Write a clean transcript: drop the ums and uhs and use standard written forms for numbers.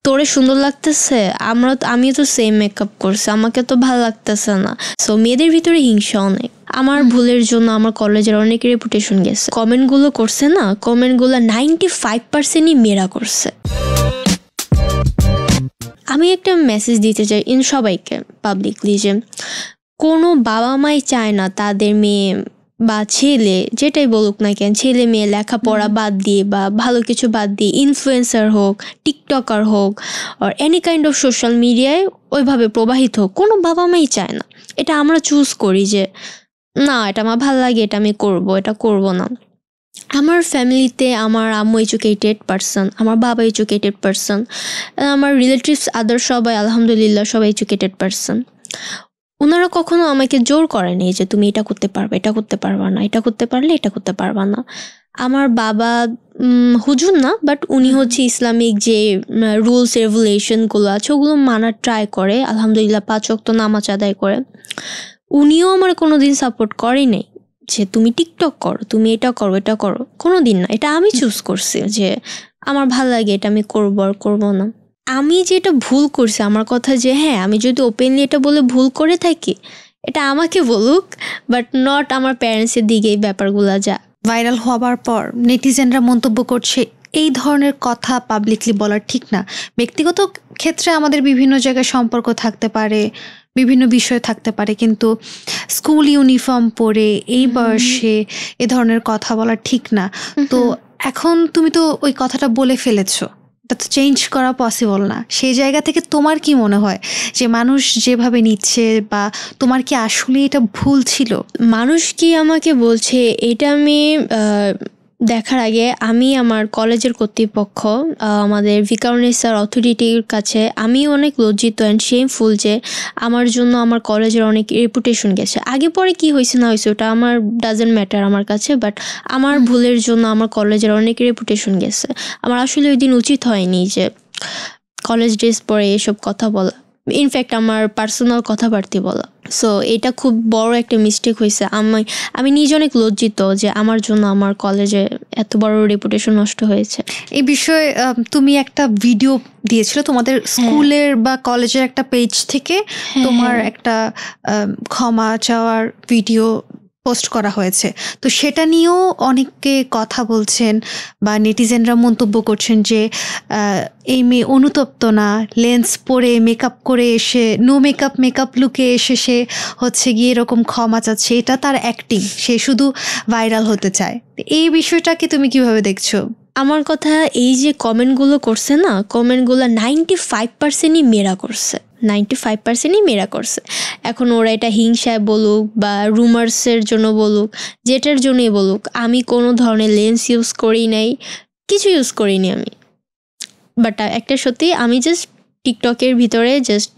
তোরে সুন্দর লাগতেছে, আমিও তো সেম মেকআপ করছি, আমাকে তো ভালো লাগতেছে না। সো মেয়েদের ভিতরে হিংসা অনেক। আমার ভুলের জন্য আমার কলেজের অনেক রেপুটেশন গেছে। কমেন্টগুলো করছে না, কমেন্টগুলো 95%ই মেয়েরা করছে। আমি একটা মেসেজ দিতে চাই সবাইকে পাবলিকলি, যে কোনো বাবা মাই চায় না তাদের মেয়ে বা ছেলে, যেটাই বলুক না কেন, ছেলে মেয়ে লেখাপড়া বাদ দিয়ে বা ভালো কিছু বাদ দিয়ে ইনফ্লুয়েন্সার হোক, টিকটকার হোক, আর এনি কাইন্ড অফ সোশ্যাল মিডিয়ায় ওইভাবে প্রবাহিত হোক। কোনো বাবা মাই চায় না। এটা আমরা চুজ করি যে না, এটা আমার ভালো লাগে, এটা আমি করব, এটা করব না। আমার ফ্যামিলিতে আমার আম্মু এডুকেটেড পারসন, আমার বাবা এডুকেটেড পারসন, আমার রিলেটিভস আদার সবাই আলহামদুলিল্লাহ সবাই এডুকেটেড পারসন। ওনারা কখনো আমাকে জোর করেনি যে তুমি এটা করতে পারবে, এটা করতে পারবা না, এটা করতে পারলে এটা করতে পারবা না। আমার বাবা হুজুর না, বাট উনি হচ্ছে ইসলামিক যে রুলস রেগুলেশনগুলো আছে ওগুলো মানার ট্রাই করে, আলহামদুলিল্লাহ 5 ওয়াক্ত নামাজ আদায় করে। উনিও আমার কোনোদিন সাপোর্ট করেনি যে তুমি টিকটক করো, তুমি এটা করো, এটা করো, কোনো দিন না। এটা আমি চুজ করছি যে আমার ভালো লাগে, এটা আমি করবো আর করবো না। আমি যেটা ভুল করছি, আমার কথা যে হ্যাঁ, আমি যদি ওপেনলি এটা বলে ভুল করে থাকি, এটা আমাকে বলুক, বাট নট আমার প্যারেন্টসের দিকে এই ব্যাপারগুলো যা। ভাইরাল হওয়ার পর নেটিজেনরা মন্তব্য করছে এই ধরনের কথা পাবলিকলি বলার ঠিক না। ব্যক্তিগত ক্ষেত্রে আমাদের বিভিন্ন জায়গায় সম্পর্ক থাকতে পারে, বিভিন্ন বিষয় থাকতে পারে, কিন্তু স্কুল ইউনিফর্ম পরে এই বয়সে এ ধরনের কথা বলা ঠিক না। তো এখন তুমি তো ওই কথাটা বলে ফেলেছো, এটা তো চেঞ্জ করা পসিবল না। সেই জায়গা থেকে তোমার কি মনে হয় যে মানুষ যেভাবে নিচ্ছে, বা তোমার কি আসলে এটা ভুল ছিল? মানুষ কি আমাকে বলছে এটা আমি দেখার আগে আমি আমার কলেজের কর্তৃপক্ষ, আমাদের ভিকারুন্নিসার অথরিটির কাছে আমি অনেক লজ্জিত অ্যান্ড শেমফুল যে আমার জন্য আমার কলেজের অনেক রেপুটেশন গেছে। আগে পরে কি হয়েছে না হয়েছে ওটা আমার ডাজেন্ট ম্যাটার আমার কাছে, বাট আমার ভুলের জন্য আমার কলেজের অনেক রেপুটেশন গেছে। আমার আসলে ওই দিন উচিত হয়নি যে কলেজ ড্রেস পরে এসব কথা বলা, ইনফ্যাক্ট আমার পার্সোনাল কথাবার্তা বলা। সো এটা খুব বড় একটা মিস্টেক হয়েছে। আমি নিজে অনেক লজ্জিত যে আমার জন্য আমার কলেজে এত বড় রেপুটেশন নষ্ট হয়েছে। এই বিষয়ে তুমি একটা ভিডিও দিয়েছিল তোমাদের স্কুলের বা কলেজের একটা পেজ থেকে, তোমার একটা ক্ষমা চাওয়ার ভিডিও পোস্ট করা হয়েছে। তো সেটা নিয়েও অনেকে কথা বলছেন বা নেটিজেনরা মন্তব্য করছেন যে এই মেয়ে অনুতপ্ত না, লেন্স পরে মেকআপ করে এসে নো মেকআপ লুকে এসে সে হচ্ছে গিয়ে এরকম ক্ষমা চাচ্ছে, এটা তার অ্যাক্টিং, সে শুধু ভাইরাল হতে চায়। এই বিষয়টাকে তুমি কিভাবে দেখছো? আমার কথা, এই যে কমেন্টগুলো করছে না, কমেন্টগুলো 95%ই মেয়েরা করছে, 95%ই মেয়েরা করছে। এখন ওরা এটা হিংসায় বলুক বা রুমার্সের জন্য বলুক, যেটার জন্যই বলুক, আমি কোনো ধরনের লেন্স ইউজ করি নাই, কিছু ইউজ করিনি আমি। বাট একটা সত্যি, আমি জাস্ট টিকটকের ভিতরে জাস্ট